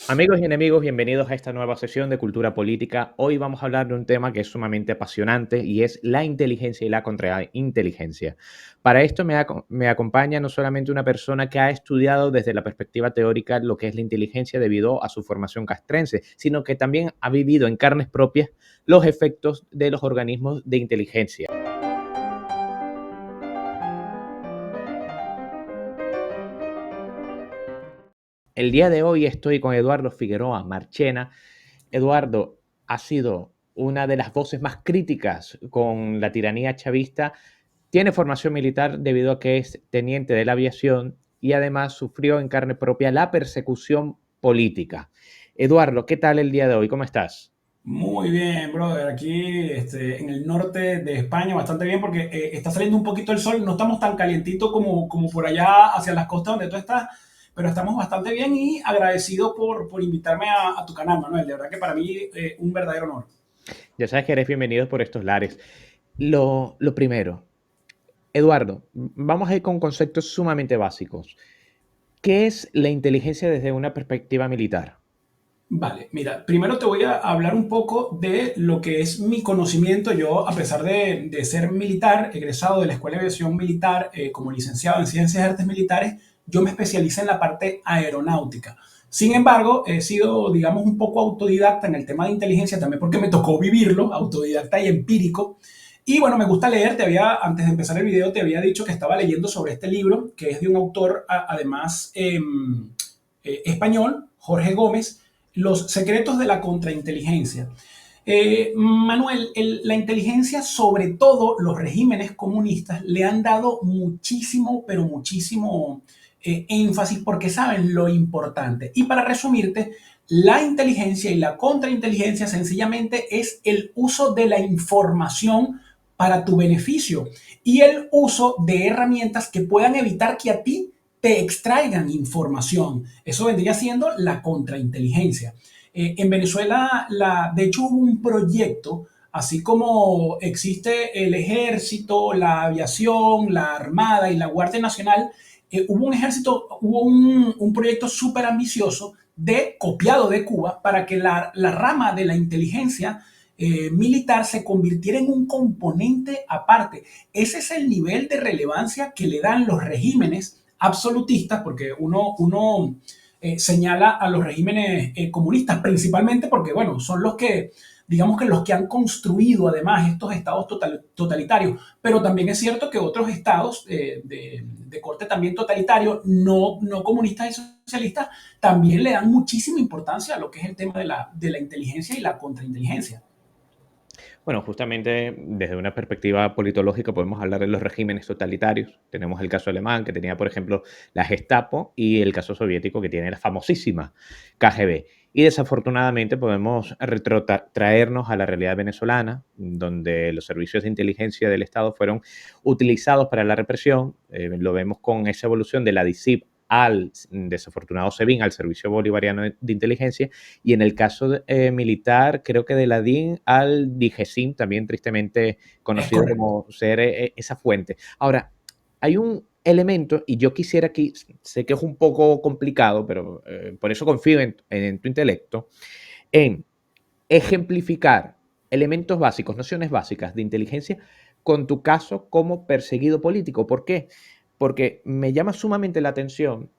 Amigos y enemigos, bienvenidos a esta nueva sesión de Cultura Política. Hoy vamos a hablar de un tema que es sumamente apasionante y es la inteligencia y la contrainteligencia. Para esto me acompaña no solamente una persona que ha estudiado desde la perspectiva teórica lo que es la inteligencia debido a su formación castrense, sino que también ha vivido en carnes propias los efectos de los organismos de inteligencia. El día de hoy estoy con Eduardo Figueroa Marchena. Eduardo ha sido una de las voces más críticas con la tiranía chavista. Tiene formación militar debido a que es teniente de la aviación y además sufrió en carne propia la persecución política. Eduardo, ¿qué tal el día de hoy? ¿Cómo estás? Muy bien, brother. Aquí en el norte de España, bastante bien porque está saliendo un poquito el sol. No estamos tan calientito como por allá hacia las costas donde tú estás, pero estamos bastante bien y agradecido por invitarme a tu canal, Manuel. De verdad que para mí un verdadero honor. Ya sabes que eres bienvenido por estos lares. Lo primero, Eduardo, vamos a ir con conceptos sumamente básicos. ¿Qué es la inteligencia desde una perspectiva militar? Vale, mira, primero te voy a hablar un poco de lo que es mi conocimiento. Yo, a pesar de ser militar, egresado de la Escuela de Aviación Militar, como licenciado en Ciencias y Artes Militares, yo me especialicé en la parte aeronáutica. Sin embargo, he sido, digamos, un poco autodidacta en el tema de inteligencia, también porque me tocó vivirlo, autodidacta y empírico. Y bueno, me gusta leer. Antes de empezar el video, te había dicho que estaba leyendo sobre este libro, que es de un autor, además, español, Jorge Gómez, Los secretos de la contrainteligencia. Manuel, la inteligencia, sobre todo los regímenes comunistas, le han dado muchísimo, pero muchísimo énfasis porque saben lo importante. Y para resumirte, la inteligencia y la contrainteligencia sencillamente es el uso de la información para tu beneficio y el uso de herramientas que puedan evitar que a ti te extraigan información. Eso vendría siendo la contrainteligencia. En Venezuela, de hecho, hubo un proyecto, así como existe el ejército, la aviación, la armada y la Guardia Nacional, hubo un proyecto súper ambicioso copiado de Cuba para que la rama de la inteligencia militar se convirtiera en un componente aparte. Ese es el nivel de relevancia que le dan los regímenes absolutistas, porque uno señala a los regímenes comunistas principalmente porque, bueno, son los que, digamos que los que han construido además estos estados totalitarios, pero también es cierto que otros estados de corte también totalitario, no comunistas y socialistas, también le dan muchísima importancia a lo que es el tema de la inteligencia y la contrainteligencia. Bueno, justamente desde una perspectiva politológica podemos hablar de los regímenes totalitarios. Tenemos el caso alemán, que tenía, por ejemplo, la Gestapo, y el caso soviético, que tiene la famosísima KGB. Y desafortunadamente podemos retrotraernos a la realidad venezolana, donde los servicios de inteligencia del Estado fueron utilizados para la represión. Lo vemos con esa evolución de la DICIP al desafortunado SEBIN, al Servicio Bolivariano de Inteligencia, y en el caso militar, creo que de la DIN al DIGESIM, también tristemente Es conocido correcto. como ser esa fuente. Ahora, hay un elemento, y yo quisiera aquí, sé que es un poco complicado, pero por eso confío en tu intelecto, en ejemplificar elementos básicos, nociones básicas de inteligencia con tu caso como perseguido político. ¿Por qué? Porque me llama sumamente la atención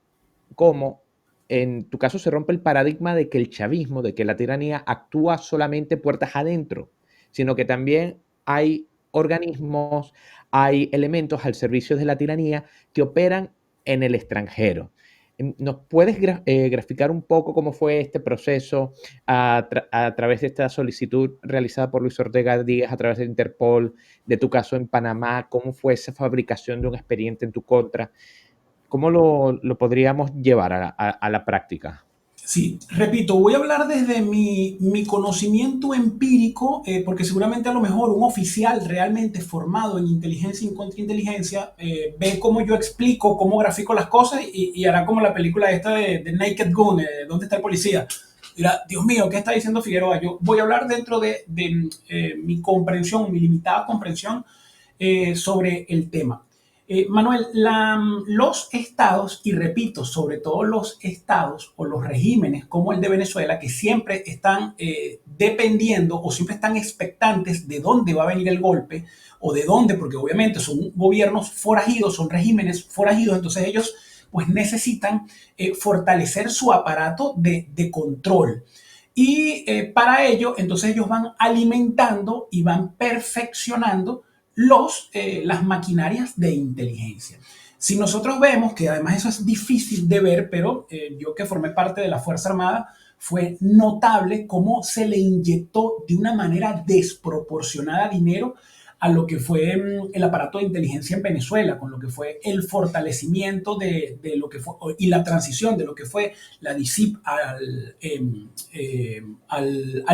cómo en tu caso se rompe el paradigma de que el chavismo, de que la tiranía actúa solamente puertas adentro, sino que también hay organismos, hay elementos al servicio de la tiranía que operan en el extranjero. ¿Nos puedes graficar un poco cómo fue este proceso a través de esta solicitud realizada por Luis Ortega Díaz a través de Interpol, de tu caso en Panamá? ¿Cómo fue esa fabricación de un expediente en tu contra? ¿Cómo lo podríamos llevar a la práctica? Sí, repito, voy a hablar desde mi conocimiento empírico, porque seguramente a lo mejor un oficial realmente formado en inteligencia y en contrainteligencia ve cómo yo explico, cómo grafico las cosas y hará como la película esta de Naked Gun, ¿dónde está el policía? Dirá, Dios mío, ¿qué está diciendo Figueroa? Yo voy a hablar dentro de mi comprensión, mi limitada comprensión sobre el tema. Manuel, los estados, y repito, sobre todo los estados o los regímenes como el de Venezuela, que siempre están dependiendo o siempre están expectantes de dónde va a venir el golpe o de dónde, porque obviamente son gobiernos forajidos, son regímenes forajidos, entonces ellos pues necesitan fortalecer su aparato de control. Y para ello, entonces ellos van alimentando y van perfeccionando las maquinarias de inteligencia. Si nosotros vemos, que además eso es difícil de ver, pero yo que formé parte de la Fuerza Armada, fue notable cómo se le inyectó de una manera desproporcionada dinero a lo que fue el aparato de inteligencia en Venezuela, con lo que fue el fortalecimiento de lo que fue y la transición de lo que fue la DICIP al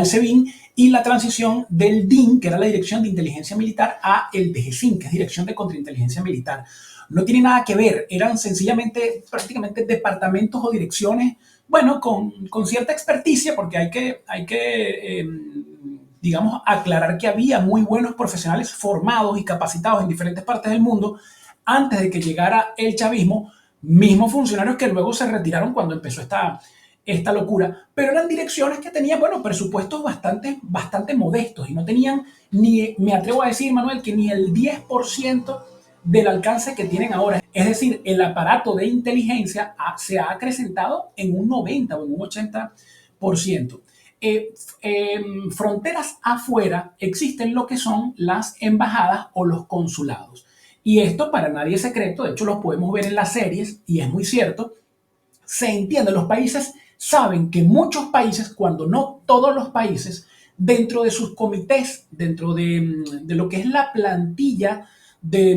SEBIN y la transición del DIN, que era la Dirección de Inteligencia Militar, a el DGCIN, que es Dirección de Contrainteligencia Militar. No tiene nada que ver, eran sencillamente prácticamente departamentos o direcciones, bueno, con cierta experticia, porque hay que digamos, aclarar que había muy buenos profesionales formados y capacitados en diferentes partes del mundo antes de que llegara el chavismo, mismos funcionarios que luego se retiraron cuando empezó esta locura, pero eran direcciones que tenían, bueno, presupuestos bastante modestos y no tenían ni, me atrevo a decir, Manuel, que ni el 10% del alcance que tienen ahora. Es decir, el aparato de inteligencia se ha acrecentado en un 90 o en un 80%. Fronteras afuera existen lo que son las embajadas o los consulados. Y esto para nadie es secreto, de hecho lo podemos ver en las series y es muy cierto. Se entiende, los países saben que muchos países, cuando no todos los países, dentro de sus comités, dentro de lo que es la plantilla de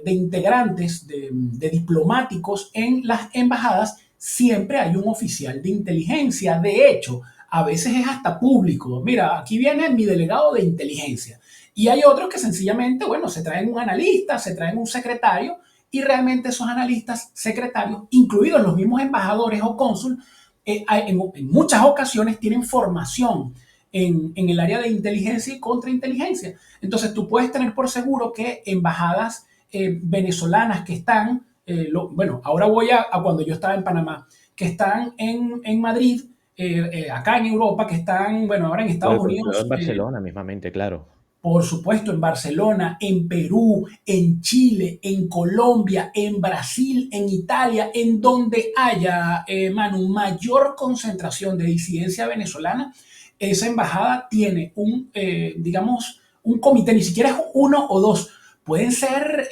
integrantes, de diplomáticos en las embajadas, siempre hay un oficial de inteligencia. De hecho, a veces es hasta público. Mira, aquí viene mi delegado de inteligencia. Y hay otros que sencillamente, bueno, se traen un analista, se traen un secretario, y realmente esos analistas, secretarios, incluidos los mismos embajadores o cónsul, en muchas ocasiones tienen formación en el área de inteligencia y contrainteligencia. Entonces tú puedes tener por seguro que embajadas venezolanas que están, bueno, ahora voy a cuando yo estaba en Panamá, que están en Madrid, acá en Europa, que están, bueno, ahora en O Estados el consulado Unidos, en Barcelona mismamente, claro. por supuesto, en Barcelona, en Perú, en Chile, en Colombia, en Brasil, en Italia, en donde haya, Manu, mayor concentración de disidencia venezolana, esa embajada tiene digamos, un comité, ni siquiera es uno o dos, pueden ser,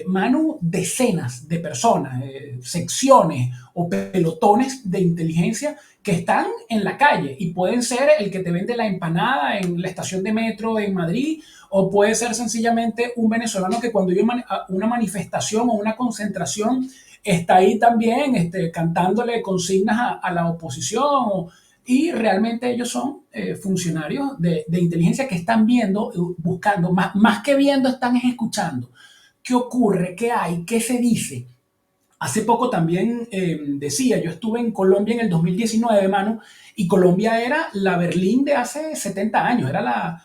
Manu, decenas de personas, secciones o pelotones de inteligencia que están en la calle y pueden ser el que te vende la empanada en la estación de metro en Madrid o puede ser sencillamente un venezolano que cuando hay una manifestación o una concentración está ahí también cantándole consignas a la oposición y realmente ellos son funcionarios de inteligencia que están viendo, buscando, más que viendo, están escuchando. ¿Qué ocurre? ¿Qué hay? ¿Qué se dice? Hace poco también decía, yo estuve en Colombia en el 2019, mano, y Colombia era la Berlín de hace 70 años, era la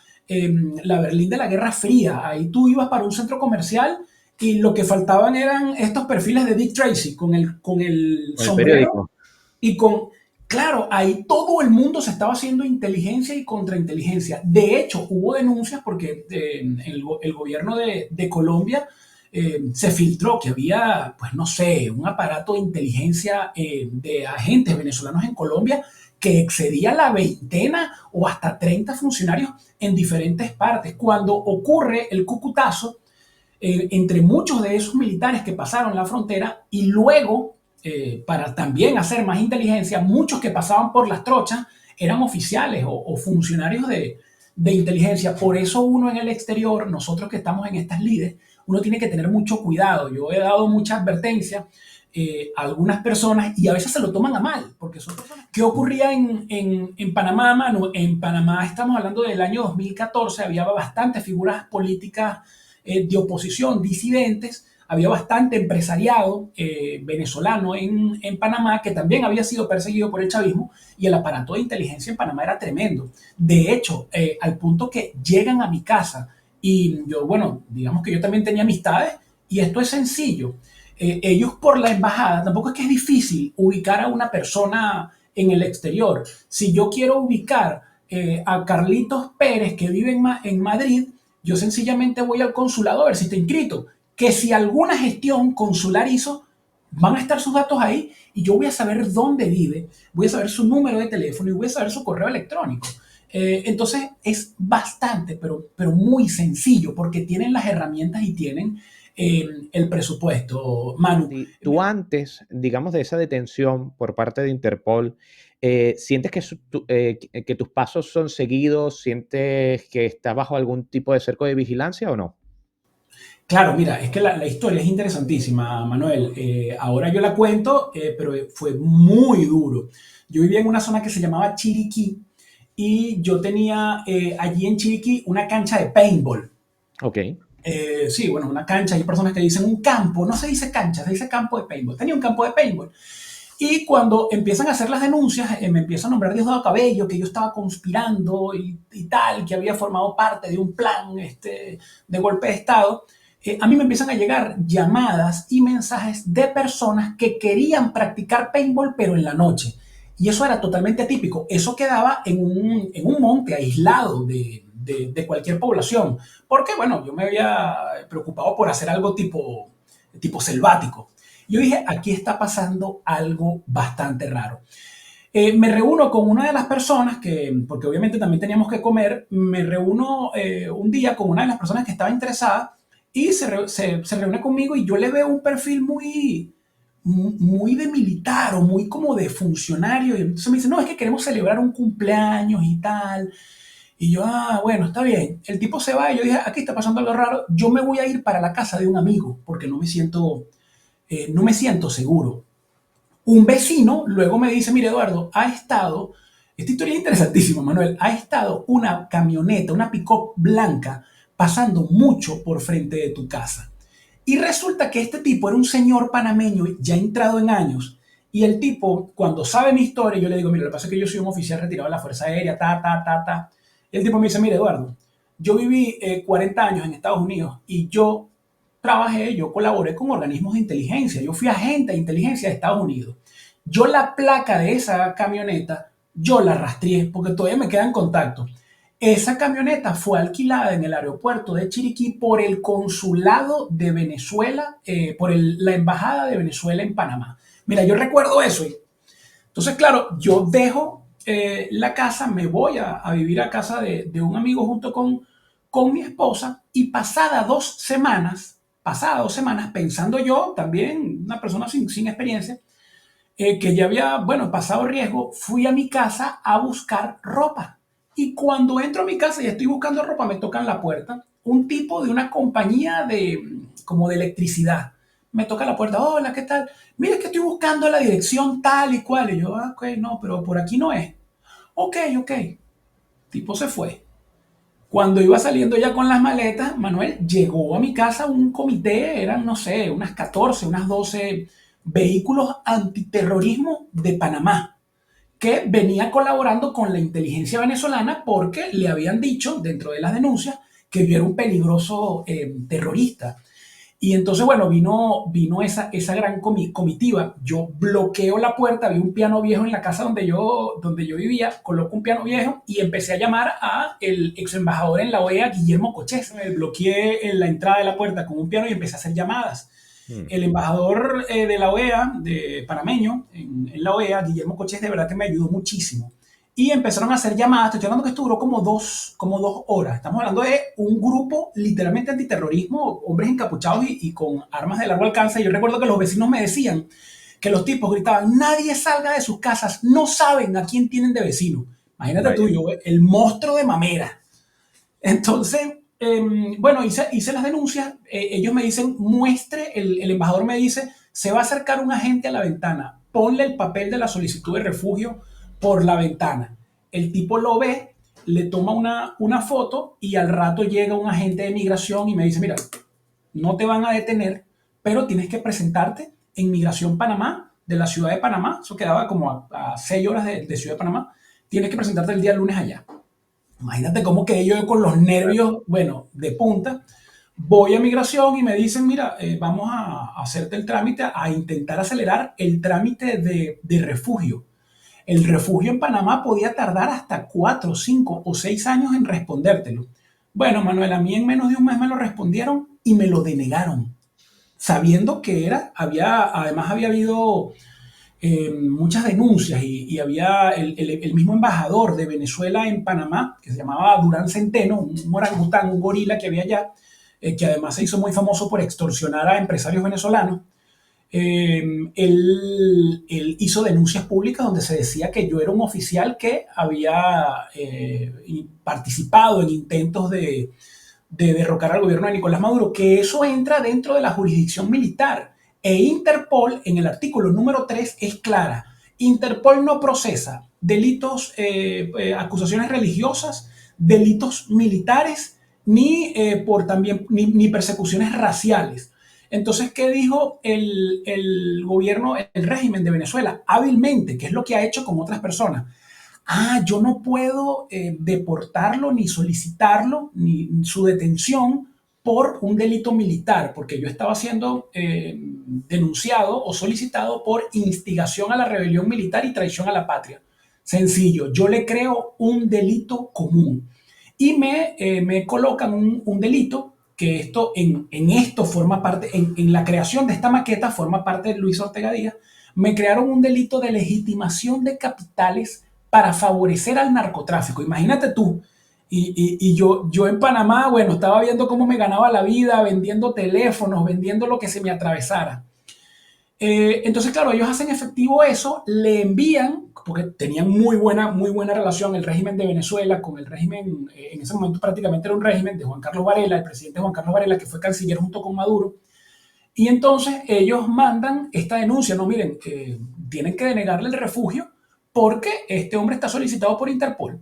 Berlín de la Guerra Fría. Ahí tú ibas para un centro comercial y lo que faltaban eran estos perfiles de Dick Tracy con el Con el sombrero periódico. y con... Claro, ahí todo el mundo se estaba haciendo inteligencia y contrainteligencia. De hecho, hubo denuncias porque el gobierno de Colombia se filtró que había, pues no sé, un aparato de inteligencia de agentes venezolanos en Colombia que excedía la veintena o hasta 30 funcionarios en diferentes partes. Cuando ocurre el cucutazo, entre muchos de esos militares que pasaron la frontera y luego, para también hacer más inteligencia, muchos que pasaban por las trochas eran oficiales o funcionarios de inteligencia. Por eso uno en el exterior, nosotros que estamos en estas lides, uno tiene que tener mucho cuidado. Yo he dado mucha advertencia a algunas personas y a veces se lo toman a mal, porque son personas. ¿Qué ocurría en Panamá, Manu? En Panamá estamos hablando del año 2014, había bastantes figuras políticas de oposición, disidentes, había bastante empresariado venezolano en Panamá que también había sido perseguido por el chavismo y el aparato de inteligencia en Panamá era tremendo. De hecho, al punto que llegan a mi casa y yo, bueno, digamos que yo también tenía amistades Y esto es sencillo. Ellos por la embajada, tampoco es que es difícil ubicar a una persona en el exterior. Si yo quiero ubicar a Carlitos Pérez que vive en Madrid, yo sencillamente voy al consulado a ver si está inscrito. Que si alguna gestión consular hizo, van a estar sus datos ahí y yo voy a saber dónde vive, voy a saber su número de teléfono y voy a saber su correo electrónico. Entonces es bastante, pero muy sencillo porque tienen las herramientas y tienen el presupuesto, Manu. Si tú antes, digamos, de esa detención por parte de Interpol, ¿sientes que tus pasos son seguidos? ¿Sientes que estás bajo algún tipo de cerco de vigilancia o no? Claro, mira, es que la historia es interesantísima, Manuel. Ahora yo la cuento, pero fue muy duro. Yo vivía en una zona que se llamaba Chiriquí y yo tenía allí en Chiriquí una cancha de paintball. Ok. Sí, bueno, una cancha, hay personas que dicen un campo, no se dice cancha, se dice campo de paintball. Tenía un campo de paintball. Y cuando empiezan a hacer las denuncias, me empieza a nombrar Diosdado Cabello, que yo estaba conspirando y tal, que había formado parte de un plan de golpe de Estado. A mí me empiezan a llegar llamadas y mensajes de personas que querían practicar paintball, pero en la noche. Y eso era totalmente atípico. Eso quedaba en un monte aislado de cualquier población. Porque, bueno, yo me había preocupado por hacer algo tipo selvático. Yo dije, aquí está pasando algo bastante raro. Me reúno con una de las personas porque obviamente también teníamos que comer, me reúno un día con una de las personas que estaba interesada y se reúne conmigo y yo le veo un perfil muy de militar o muy como de funcionario. Y entonces me dice, no, es que queremos celebrar un cumpleaños y tal. Y yo, bueno, está bien. El tipo se va y yo dije, aquí está pasando algo raro. Yo me voy a ir para la casa de un amigo porque no me siento seguro. Un vecino luego me dice, mire Eduardo, esta historia es interesantísima, Manuel, ha estado una camioneta, una pick-up blanca, pasando mucho por frente de tu casa. Y resulta que este tipo era un señor panameño ya entrado en años. Y el tipo, cuando sabe mi historia, yo le digo, mira, lo que pasa es que yo soy un oficial retirado de la Fuerza Aérea, ta. Y el tipo me dice, mire Eduardo, yo viví 40 años en Estados Unidos y yo colaboré con organismos de inteligencia, yo fui agente de inteligencia de Estados Unidos. Yo la placa de esa camioneta, yo la rastreé porque todavía me queda en contacto. Esa camioneta fue alquilada en el aeropuerto de Chiriquí por el consulado de Venezuela, la embajada de Venezuela en Panamá. Mira, yo recuerdo eso. Entonces, claro, yo dejo la casa, me voy a vivir a casa de un amigo junto con mi esposa y pasada 2 semanas, pensando yo, también una persona sin experiencia, que ya había, bueno, pasado riesgo, fui a mi casa a buscar ropa. Y cuando entro a mi casa y estoy buscando ropa, me tocan la puerta un tipo de una compañía como de electricidad. Me toca la puerta, hola, ¿qué tal? Mira que estoy buscando la dirección tal y cual. Y yo, ok, no, pero por aquí no es. Ok. Tipo se fue. Cuando iba saliendo ya con las maletas, Manuel, llegó a mi casa un comité, eran, no sé, unas 14, unas 12 vehículos antiterrorismo de Panamá, que venía colaborando con la inteligencia venezolana porque le habían dicho, dentro de las denuncias, que yo era un peligroso terrorista. Y entonces, bueno, vino esa gran comitiva. Yo bloqueo la puerta, vi un piano viejo en la casa donde yo vivía, coloco un piano viejo y empecé a llamar a el ex embajador en la OEA, Guillermo Cochés. Me bloqueé en la entrada de la puerta con un piano y empecé a hacer llamadas. Mm. El embajador de la OEA, de panameño, en la OEA, Guillermo Cochés, de verdad que me ayudó muchísimo. Y empezaron a hacer llamadas, estoy hablando que esto duró como dos horas. Estamos hablando de un grupo literalmente antiterrorismo, hombres encapuchados y con armas de largo alcance. Yo recuerdo que los vecinos me decían que los tipos gritaban, nadie salga de sus casas, no saben a quién tienen de vecino. Imagínate tú, Vaya. yo, el monstruo de Mamera. Entonces, bueno, hice las denuncias, ellos me dicen, el embajador me dice, se va a acercar un agente a la ventana, ponle el papel de la solicitud de refugio por la ventana. El tipo lo ve, le toma una foto y al rato llega un agente de migración y me dice, mira, no te van a detener, pero tienes que presentarte en Migración Panamá, de la ciudad de Panamá, eso quedaba como a 6 horas de Ciudad de Panamá, tienes que presentarte el día lunes allá. Imagínate cómo quedé yo con los nervios, bueno, de punta, Voy a migración y me dicen, mira, vamos a hacerte el trámite, a intentar acelerar el trámite de refugio. El refugio en Panamá podía tardar hasta 4, 5 o 6 años en respondértelo. Bueno, Manuel, a mí en menos de un mes me lo respondieron y me lo denegaron, sabiendo que además había habido muchas denuncias y había el mismo embajador de Venezuela en Panamá, que se llamaba Durán Centeno, un orangután, un gorila que había allá, que además se hizo muy famoso por extorsionar a empresarios venezolanos. Él hizo denuncias públicas donde se decía que yo era un oficial que había participado en intentos de derrocar al gobierno de Nicolás Maduro, que eso entra dentro de la jurisdicción militar. E Interpol, en el artículo número 3 es clara. Interpol no procesa delitos, acusaciones religiosas, delitos militares, ni persecuciones raciales. Entonces, ¿qué dijo el gobierno, el régimen de Venezuela? Hábilmente, que es lo que ha hecho con otras personas. Yo no puedo deportarlo, ni solicitarlo, ni su detención por un delito militar, porque yo estaba siendo denunciado o solicitado por instigación a la rebelión militar y traición a la patria. Sencillo, yo le creo un delito común y me colocan un delito que esto forma parte, en la creación de esta maqueta forma parte de Luis Ortega Díaz, me crearon un delito de legitimación de capitales para favorecer al narcotráfico. Imagínate tú. Y yo en Panamá, bueno, estaba viendo cómo me ganaba la vida vendiendo teléfonos, vendiendo lo que se me atravesara. Entonces, claro, ellos hacen efectivo eso, le envían, porque tenían muy buena relación el régimen de Venezuela con el régimen, en ese momento prácticamente era un régimen de Juan Carlos Varela, el presidente Juan Carlos Varela, que fue canciller junto con Maduro. Y entonces ellos mandan esta denuncia, no, miren, tienen que denegarle el refugio porque este hombre está solicitado por Interpol.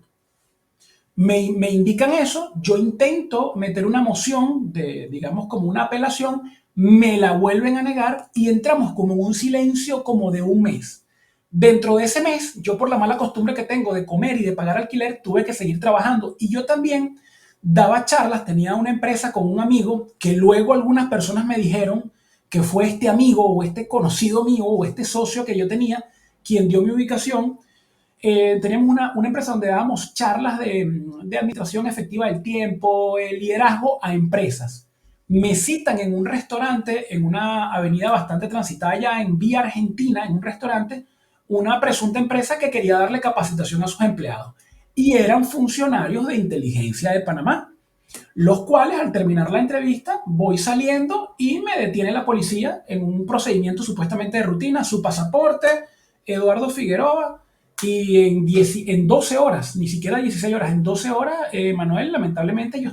Me indican eso, yo intento meter una moción de, digamos, como una apelación, me la vuelven a negar y entramos como en un silencio como de un mes. Dentro de ese mes, yo por la mala costumbre que tengo de comer y de pagar alquiler, tuve que seguir trabajando. Y yo también daba charlas, tenía una empresa con un amigo que luego algunas personas me dijeron que fue este amigo o este conocido mío o este socio que yo tenía quien dio mi ubicación. Teníamos una empresa donde dábamos charlas de administración efectiva del tiempo, el liderazgo a empresas. Me citan en un restaurante, en una avenida bastante transitada ya en Vía Argentina, en un restaurante, una presunta empresa que quería darle capacitación a sus empleados. Y eran funcionarios de inteligencia de Panamá, los cuales al terminar la entrevista voy saliendo y me detiene la policía en un procedimiento supuestamente de rutina, su pasaporte, Eduardo Figueroa, y en 12 horas, ni siquiera 16 horas, en 12 horas, Manuel, lamentablemente yo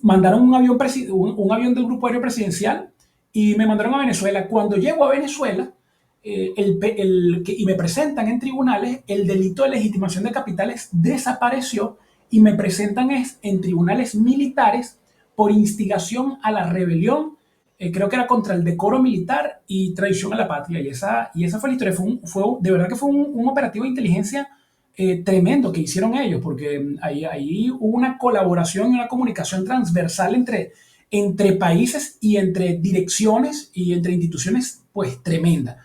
mandaron un avión del Grupo Aéreo Presidencial y me mandaron a Venezuela. Cuando llego a Venezuela y me presentan en tribunales, el delito de legitimación de capitales desapareció y me presentan en tribunales militares por instigación a la rebelión, creo que era contra el decoro militar y traición a la patria. Y esa fue la historia. De verdad que fue un operativo de inteligencia tremendo que hicieron ellos, porque ahí hubo una colaboración y una comunicación transversal entre países y entre direcciones y entre instituciones, pues tremenda.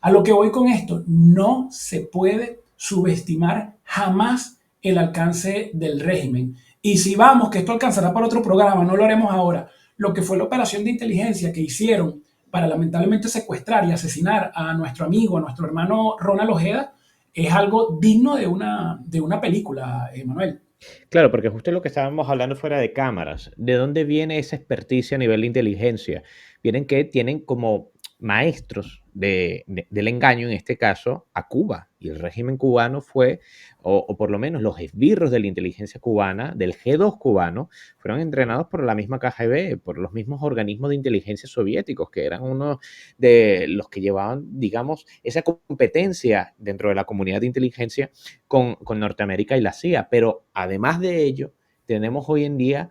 A lo que voy con esto, no se puede subestimar jamás el alcance del régimen. Y si vamos, que esto alcanzará para otro programa, no lo haremos ahora, lo que fue la operación de inteligencia que hicieron para lamentablemente secuestrar y asesinar a nuestro amigo, a nuestro hermano Ronald Ojeda, es algo digno de una película, Manuel. Claro, porque justo lo que estábamos hablando fuera de cámaras, ¿de dónde viene esa experticia a nivel de inteligencia? Vienen que tienen como maestros del engaño, en este caso, a Cuba. Y el régimen cubano fue, o por lo menos los esbirros de la inteligencia cubana, del G2 cubano, fueron entrenados por la misma KGB, por los mismos organismos de inteligencia soviéticos, que eran uno de los que llevaban, digamos, esa competencia dentro de la comunidad de inteligencia con Norteamérica y la CIA. Pero además de ello, tenemos hoy en día,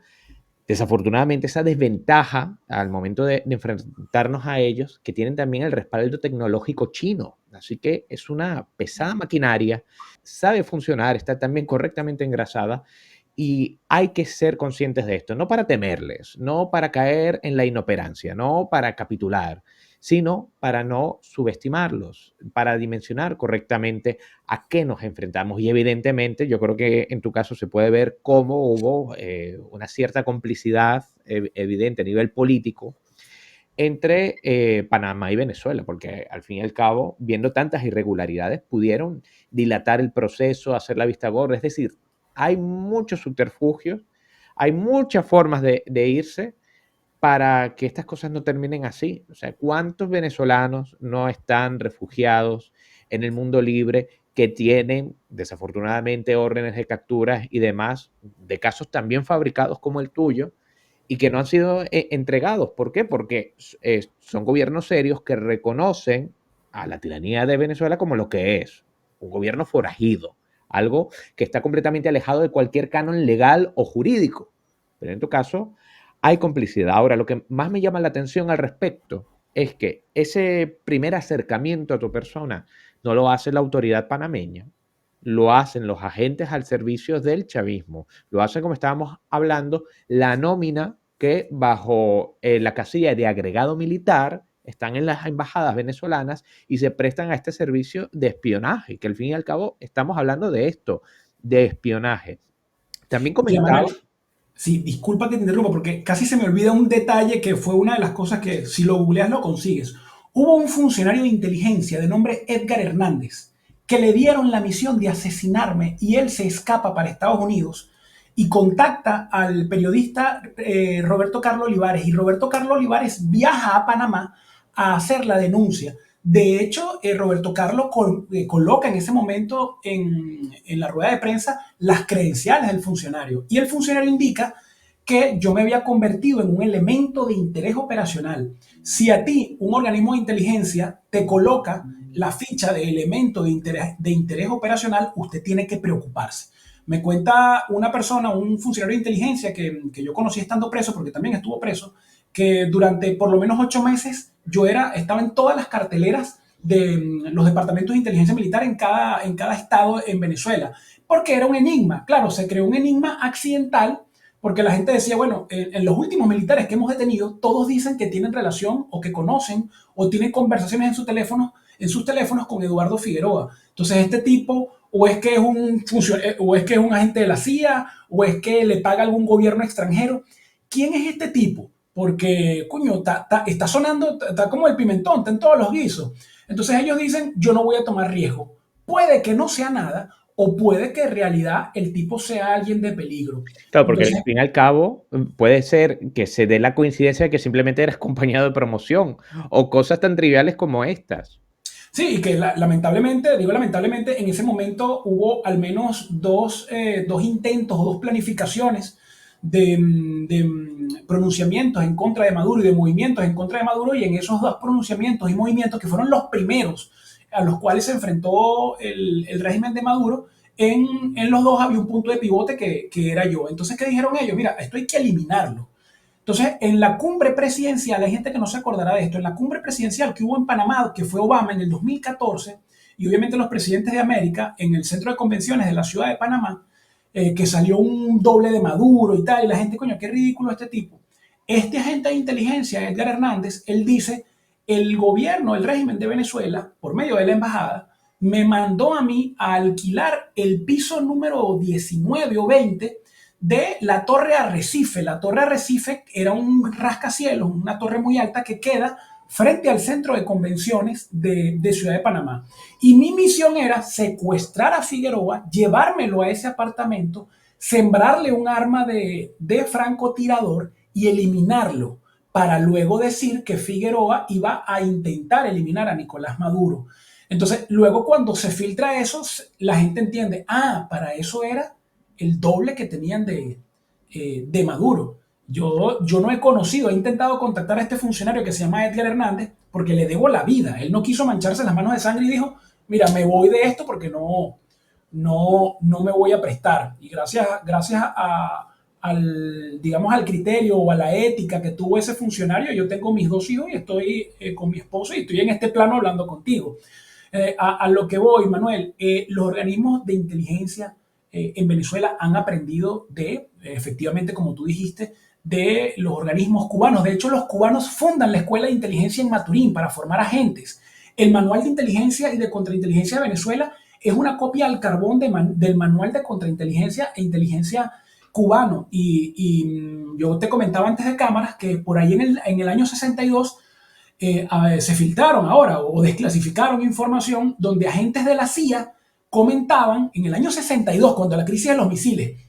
desafortunadamente, esa desventaja al momento de enfrentarnos a ellos, que tienen también el respaldo tecnológico chino. Así que es una pesada maquinaria, sabe funcionar, está también correctamente engrasada Y hay que ser conscientes de esto, no para temerles, no para caer en la inoperancia, no para capitular, sino para no subestimarlos, para dimensionar correctamente a qué nos enfrentamos. Y evidentemente yo creo que en tu caso se puede ver cómo hubo una cierta complicidad evidente a nivel político entre Panamá y Venezuela, porque al fin y al cabo, viendo tantas irregularidades, pudieron dilatar el proceso, hacer la vista gorda. Es decir, hay muchos subterfugios, hay muchas formas de irse para que estas cosas no terminen así. O sea, ¿cuántos venezolanos no están refugiados en el mundo libre que tienen desafortunadamente órdenes de capturas y demás de casos también fabricados como el tuyo y que no han sido entregados? ¿Por qué? Porque son gobiernos serios que reconocen a la tiranía de Venezuela como lo que es, un gobierno forajido, algo que está completamente alejado de cualquier canon legal o jurídico. Pero en tu caso, hay complicidad. Ahora, lo que más me llama la atención al respecto es que ese primer acercamiento a tu persona no lo hace la autoridad panameña, lo hacen los agentes al servicio del chavismo, lo hacen, como estábamos hablando, la nómina que bajo la casilla de agregado militar están en las embajadas venezolanas y se prestan a este servicio de espionaje, que al fin y al cabo estamos hablando de esto, de espionaje. También Mira, comentaba. Manuel, sí, disculpa que te interrumpa, porque casi se me olvida un detalle que fue una de las cosas que si lo googleas lo consigues. Hubo un funcionario de inteligencia de nombre Edgar Hernández que le dieron la misión de asesinarme y él se escapa para Estados Unidos y contacta al periodista Roberto Carlos Olivares y Roberto Carlos Olivares viaja a Panamá a hacer la denuncia. De hecho, Roberto Carlos coloca en ese momento en la rueda de prensa las credenciales del funcionario y el funcionario indica que yo me había convertido en un elemento de interés operacional. Si a ti un organismo de inteligencia te coloca la ficha de elemento de interés operacional, usted tiene que preocuparse. Me cuenta una persona, un funcionario de inteligencia que yo conocí estando preso, porque también estuvo preso, que durante por lo menos 8 meses yo estaba en todas las carteleras de los departamentos de inteligencia militar en cada estado en Venezuela, porque era un enigma. Claro, se creó un enigma accidental porque la gente decía, bueno, en los últimos militares que hemos detenido, todos dicen que tienen relación o que conocen o tienen conversaciones en sus teléfonos con Eduardo Figueroa. Entonces, este tipo o es que es o es que es un agente de la CIA o es que le paga algún gobierno extranjero. ¿Quién es este tipo? Porque, coño, está sonando, está como el pimentón, está en todos los guisos. Entonces ellos dicen, yo no voy a tomar riesgo. Puede que no sea nada o puede que en realidad el tipo sea alguien de peligro. Claro, porque al Entonces, fin y al cabo puede ser que se dé la coincidencia de que simplemente eres compañero de promoción o cosas tan triviales como estas. sí, y que lamentablemente, digo lamentablemente, en ese momento hubo al menos dos intentos o dos planificaciones de pronunciamientos en contra de Maduro y de movimientos en contra de Maduro, y en esos dos pronunciamientos y movimientos que fueron los primeros a los cuales se enfrentó el régimen de Maduro, en los dos había un punto de pivote que era yo. Entonces, ¿qué dijeron ellos? Mira, esto hay que eliminarlo. Entonces, en la cumbre presidencial, hay gente que no se acordará de esto, en la cumbre presidencial que hubo en Panamá, que fue Obama en el 2014, y obviamente los presidentes de América, en el centro de convenciones de la ciudad de Panamá, que salió un doble de Maduro y tal, y la gente, coño, qué ridículo este tipo. Este agente de inteligencia, Edgar Hernández, él dice, el gobierno, el régimen de Venezuela, por medio de la embajada, me mandó a mí a alquilar el piso número 19 o 20 de la Torre Arrecife. La Torre Arrecife era un rascacielos, una torre muy alta que queda frente al centro de convenciones de Ciudad de Panamá. Y mi misión era secuestrar a Figueroa, llevármelo a ese apartamento, sembrarle un arma de francotirador y eliminarlo, para luego decir que Figueroa iba a intentar eliminar a Nicolás Maduro. Entonces, luego cuando se filtra eso, la gente entiende, para eso era el doble que tenían de Maduro. Yo no he conocido, he intentado contactar a este funcionario que se llama Edgar Hernández porque le debo la vida. Él no quiso mancharse las manos de sangre y dijo, mira, me voy de esto porque no me voy a prestar. Y gracias digamos, al criterio o a la ética que tuvo ese funcionario, yo tengo mis dos hijos y estoy con mi esposo y estoy en este plano hablando contigo. A lo que voy, Manuel, los organismos de inteligencia en Venezuela han aprendido de, efectivamente, como tú dijiste, de los organismos cubanos. De hecho, los cubanos fundan la Escuela de Inteligencia en Maturín para formar agentes. El Manual de Inteligencia y de Contrainteligencia de Venezuela es una copia al carbón del Manual de Contrainteligencia e Inteligencia cubano. Yo te comentaba antes de cámaras que por ahí en el año 62 se filtraron ahora o desclasificaron información donde agentes de la CIA comentaban en el año 62, cuando la crisis de los misiles,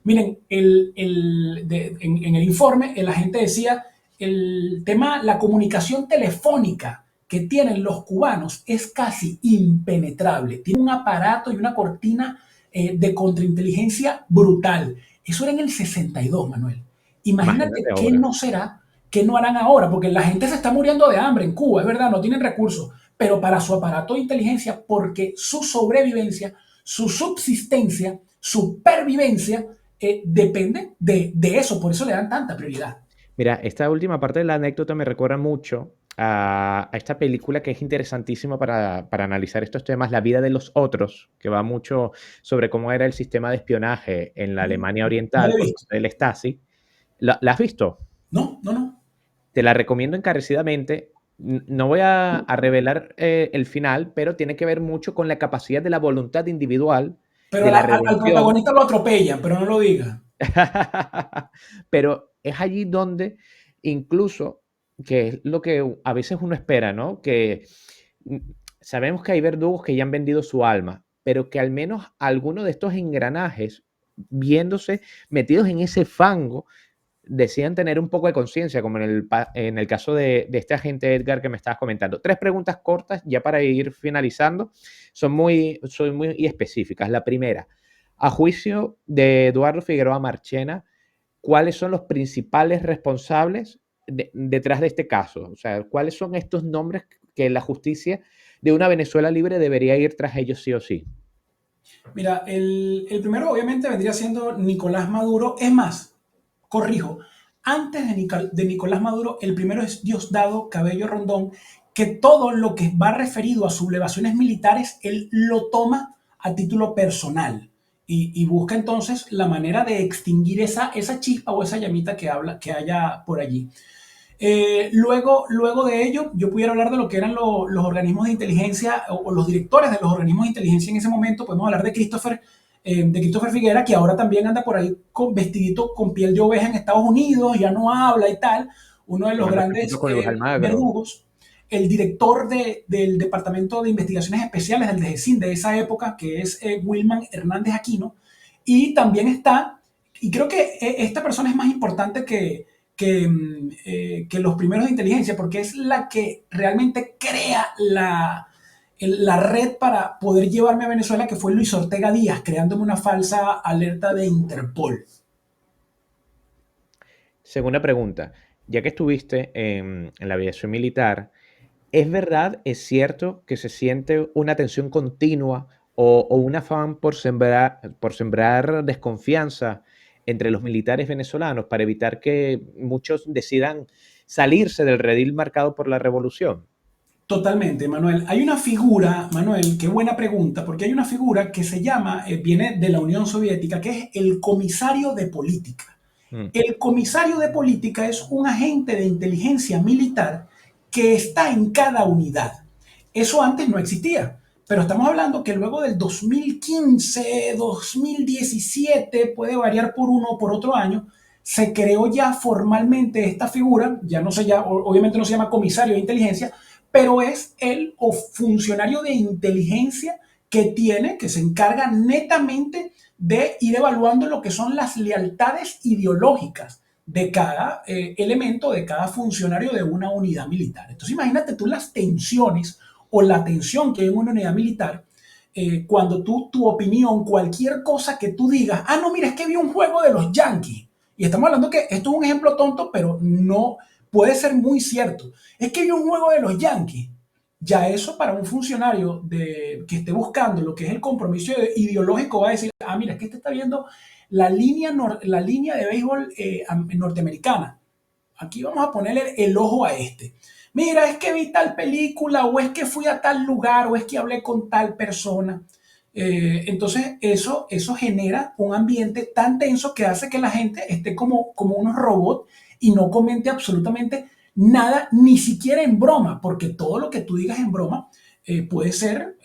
miren, en el informe el agente decía el tema, la comunicación telefónica que tienen los cubanos es casi impenetrable. Tiene un aparato y una cortina de contrainteligencia brutal. Eso era en el 62, Manuel. Imagínate Imagínate qué ahora. no será, qué no harán ahora, porque la gente se está muriendo de hambre en Cuba, es verdad, no tienen recursos, pero para su aparato de inteligencia, porque su sobrevivencia, su subsistencia, su pervivencia, depende de eso, por eso le dan tanta prioridad. Mira, esta última parte de la anécdota me recuerda mucho a esta película que es interesantísima para analizar estos temas, La vida de los otros, que va mucho sobre cómo era el sistema de espionaje en la Alemania No lo Oriental he por visto. parte del Stasi. ¿La has visto? No, no, no. Te la recomiendo encarecidamente. No voy a revelar el final, pero tiene que ver mucho con la capacidad de la voluntad individual, Pero de la al redención. protagonista lo atropellan, pero no lo diga. Pero es allí donde incluso, que es lo que a veces uno espera, ¿no? Que mm, sabemos que hay verdugos que ya han vendido su alma, pero que al menos alguno de estos engranajes, viéndose metidos en ese fango, decían tener un poco de conciencia, como en el caso de este agente Edgar que me estabas comentando. Tres preguntas cortas, ya para ir finalizando, son muy específicas. La primera, a juicio de Eduardo Figueroa Marchena, ¿cuáles son los principales responsables detrás de este caso? O sea, ¿cuáles son estos nombres que la justicia de una Venezuela libre debería ir tras ellos sí o sí? Mira, el primero obviamente vendría siendo Nicolás Maduro. Es más, corrijo, antes de Nicolás Maduro, el primero es Diosdado Cabello Rondón, que todo lo que va referido a sublevaciones militares, él lo toma a título personal y busca entonces la manera de extinguir esa chispa o esa llamita que haya por allí. Luego de ello, yo pudiera hablar de lo que eran los organismos de inteligencia o los directores de los organismos de inteligencia en ese momento. Podemos hablar de Christopher Figuera, que ahora también anda por ahí vestidito con piel de oveja en Estados Unidos, ya no habla y tal. Uno de los Tomando fotitos grandes con Luis Almagro. verdugos. El director del Departamento de Investigaciones Especiales del DGCIN de esa época, que es Wilman Hernández Aquino. Y también está, y creo que esta persona es más importante que los primeros de inteligencia, porque es la que realmente crea la red para poder llevarme a Venezuela, que fue Luis Ortega Díaz, creándome una falsa alerta de Interpol. Segunda pregunta, ya que estuviste en la aviación militar, ¿es verdad, es cierto que se siente una tensión continua o un afán por sembrar desconfianza entre los militares venezolanos para evitar que muchos decidan salirse del redil marcado por la revolución? Totalmente, Manuel. Hay una figura, Manuel, qué buena pregunta, porque hay una figura que se llama, viene de la Unión Soviética, que es el comisario de política. Mm. El comisario de política es un agente de inteligencia militar que está en cada unidad. Eso antes no existía, pero estamos hablando que luego del 2015, 2017, puede variar por uno o por otro año, se creó ya formalmente esta figura, ya no se llama, obviamente no se llama comisario de inteligencia, pero es el funcionario de inteligencia que se encarga netamente de ir evaluando lo que son las lealtades ideológicas de cada elemento, de cada funcionario de una unidad militar. Entonces imagínate tú las tensiones o la tensión que hay en una unidad militar cuando tu opinión, cualquier cosa que tú digas, no, mira, es que vi un juego de los Yankees. Y estamos hablando que esto es un ejemplo tonto, pero no puede ser muy cierto. Es que vi un juego de los Yankees. Ya eso para un funcionario que esté buscando lo que es el compromiso ideológico va a decir, mira, es que este está viendo la línea de béisbol norteamericana. Aquí vamos a ponerle el ojo a este. Mira, es que vi tal película, o es que fui a tal lugar, o es que hablé con tal persona. Entonces, eso genera un ambiente tan tenso que hace que la gente esté como unos robots y no comente absolutamente nada, ni siquiera en broma, porque todo lo que tú digas en broma puede ser,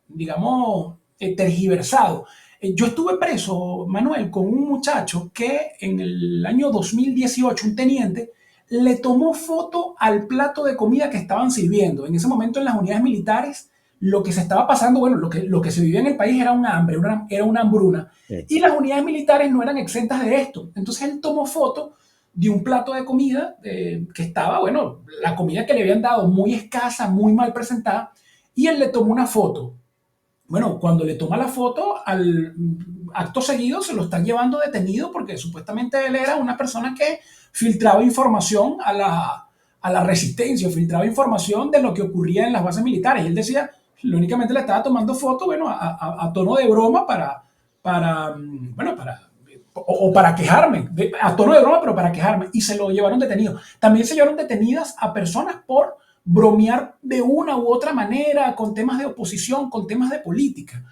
digamos, tergiversado. Yo estuve preso, Manuel, con un muchacho que en el año 2018, un teniente, le tomó foto al plato de comida que estaban sirviendo. En ese momento en las unidades militares lo que se estaba pasando, bueno, lo que se vivía en el país era un hambre, era una hambruna. Sí. Y las unidades militares no eran exentas de esto. Entonces él tomó foto de un plato de comida que estaba, bueno, la comida que le habían dado muy escasa, muy mal presentada, y él le tomó una foto. Bueno, cuando le toma la foto, al acto seguido se lo están llevando detenido porque supuestamente él era una persona que filtraba información a la resistencia, filtraba información de lo que ocurría en las bases militares. Y él decía, únicamente le estaba tomando foto, bueno, a tono de broma bueno, o para quejarme, a tono de broma, pero para quejarme. Y se lo llevaron detenido. También se llevaron detenidas a personas por bromear de una u otra manera con temas de oposición, con temas de política.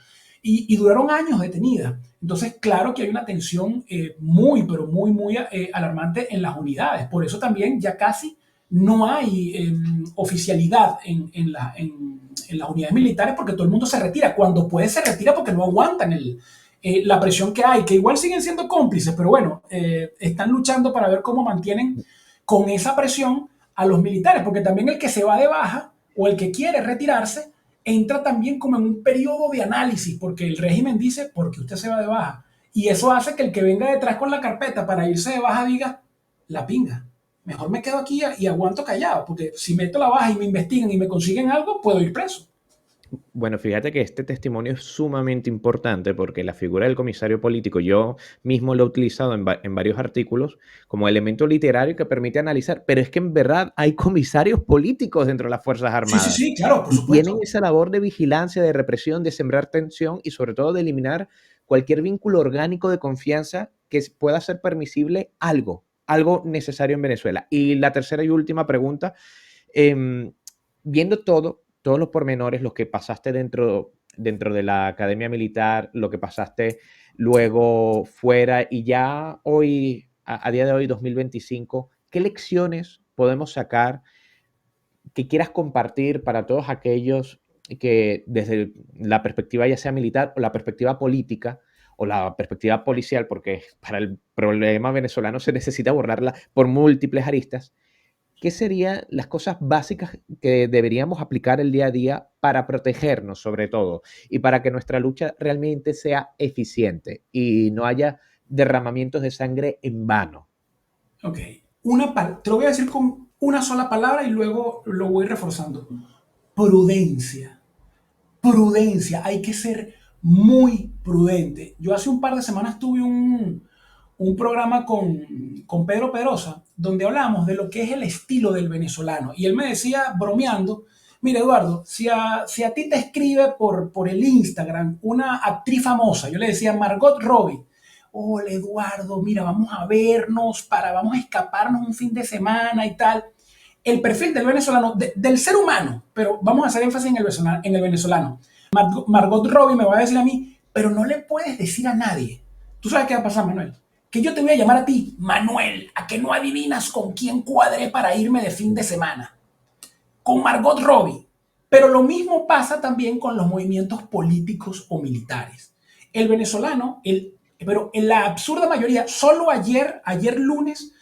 Y duraron años detenidas. Entonces, claro que hay una tensión muy, pero muy, muy alarmante en las unidades. Por eso también ya casi no hay oficialidad en las unidades militares porque todo el mundo se retira. Cuando puede se retira porque no aguantan la presión que hay, que igual siguen siendo cómplices, pero bueno, están luchando para ver cómo mantienen con esa presión a los militares, porque también el que se va de baja o el que quiere retirarse entra también como en un periodo de análisis, porque el régimen dice, porque usted se va de baja. Y eso hace que el que venga detrás con la carpeta para irse de baja diga, la pinga, mejor me quedo aquí y aguanto callado, porque si meto la baja y me investigan y me consiguen algo, puedo ir preso. Bueno, fíjate que este testimonio es sumamente importante porque la figura del comisario político yo mismo lo he utilizado en varios artículos como elemento literario que permite analizar, pero es que en verdad hay comisarios políticos dentro de las Fuerzas Sí, sí, Armadas sí, claro, por y tienen supuesto. esa labor de vigilancia, de represión, de sembrar tensión y sobre todo de eliminar cualquier vínculo orgánico de confianza que pueda ser permisible algo necesario en Venezuela. Y la tercera y última pregunta, em, viendo todos los pormenores, los que pasaste dentro de la academia militar, lo que pasaste luego fuera y ya hoy, a día de hoy, 2025, ¿qué lecciones podemos sacar que quieras compartir para todos aquellos que desde la perspectiva ya sea militar o la perspectiva política o la perspectiva policial, porque para el problema venezolano se necesita abordarla por múltiples aristas? ¿Qué serían las cosas básicas que deberíamos aplicar el día a día para protegernos sobre todo y para que nuestra lucha realmente sea eficiente y no haya derramamientos de sangre en vano? Ok, te lo voy a decir con una sola palabra y luego lo voy reforzando. Prudencia. Prudencia, hay que ser muy prudente. Yo hace un par de semanas tuve un programa con Pedro Pedrosa donde hablamos de lo que es el estilo del venezolano. Y él me decía, bromeando, mira Eduardo, si a ti te escribe por el Instagram una actriz famosa, yo le decía Margot Robbie, hola Eduardo, mira, vamos a vernos, vamos a escaparnos un fin de semana y tal. El perfil del venezolano, del ser humano, pero vamos a hacer énfasis en el venezolano. Margot Robbie me va a decir a mí, pero no le puedes decir a nadie. ¿Tú sabes qué va a pasar, Manuel? Que yo te voy a llamar a ti, Manuel, a que no adivinas con quién cuadré para irme de fin de semana. Con Margot Robbie. Pero lo mismo pasa también con los movimientos políticos o militares. El venezolano, pero en la absurda mayoría, solo ayer lunes,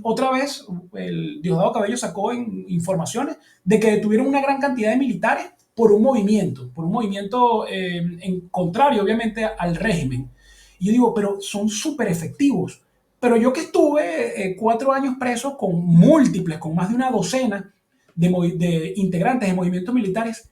otra vez el Diosdado Cabello sacó informaciones de que detuvieron una gran cantidad de militares por un movimiento en contrario, obviamente, al régimen. Y yo digo, pero son súper efectivos. Pero yo que estuve 4 años preso con múltiples, con más de una docena de integrantes de movimientos militares,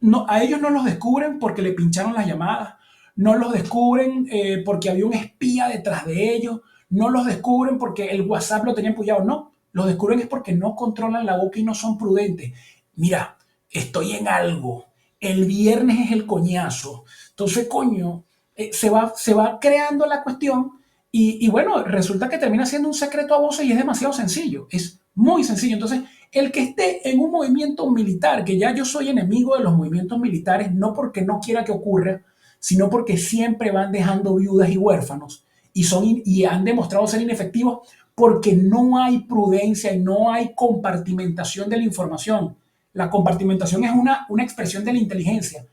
no, a ellos no los descubren porque le pincharon las llamadas, no los descubren porque había un espía detrás de ellos, no los descubren porque el WhatsApp lo tenían puyado, no, los descubren es porque no controlan la boca y no son prudentes. Mira, estoy en algo, el viernes es el coñazo, entonces coño, se va creando la cuestión y bueno, resulta que termina siendo un secreto a voces y es demasiado sencillo, es muy sencillo. Entonces, el que esté en un movimiento militar, que ya yo soy enemigo de los movimientos militares, no porque no quiera que ocurra, sino porque siempre van dejando viudas y huérfanos y han demostrado ser inefectivos porque no hay prudencia y no hay compartimentación de la información. La compartimentación es una expresión de la inteligencia.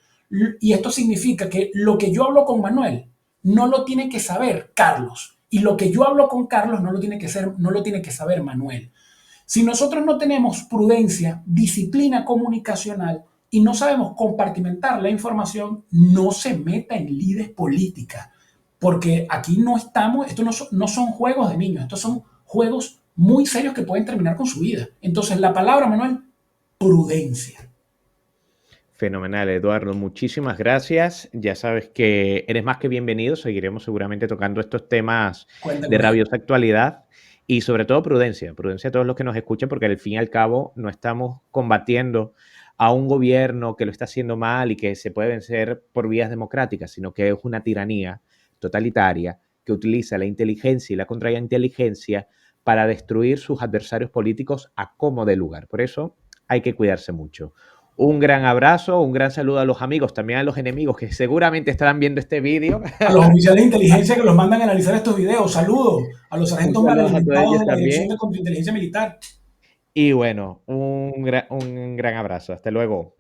Y esto significa que lo que yo hablo con Manuel no lo tiene que saber Carlos. Y lo que yo hablo con Carlos no lo tiene que saber Manuel. Si nosotros no tenemos prudencia, disciplina comunicacional y no sabemos compartimentar la información, no se meta en lides política. Porque aquí no estamos, esto no son juegos de niños, estos son juegos muy serios que pueden terminar con su vida. Entonces, la palabra, Manuel, prudencia. Fenomenal, Eduardo. Muchísimas gracias. Ya sabes que eres más que bienvenido. Seguiremos seguramente tocando estos temas Cuenta de con ello. rabiosa actualidad y sobre todo prudencia. Prudencia a todos los que nos escuchen porque al fin y al cabo no estamos combatiendo a un gobierno que lo está haciendo mal y que se puede vencer por vías democráticas, sino que es una tiranía totalitaria que utiliza la inteligencia y la contrainteligencia para destruir sus adversarios políticos a como dé lugar. Por eso hay que cuidarse mucho. Un gran abrazo, un gran saludo a los amigos, también a los enemigos que seguramente estarán viendo este vídeo. A los oficiales de inteligencia que los mandan a analizar estos videos, saludos. A los Un sargentos mal saludo a todos alimentados ellos de la Dirección también. de Contrainteligencia Militar. Y bueno, un gran abrazo. Hasta luego.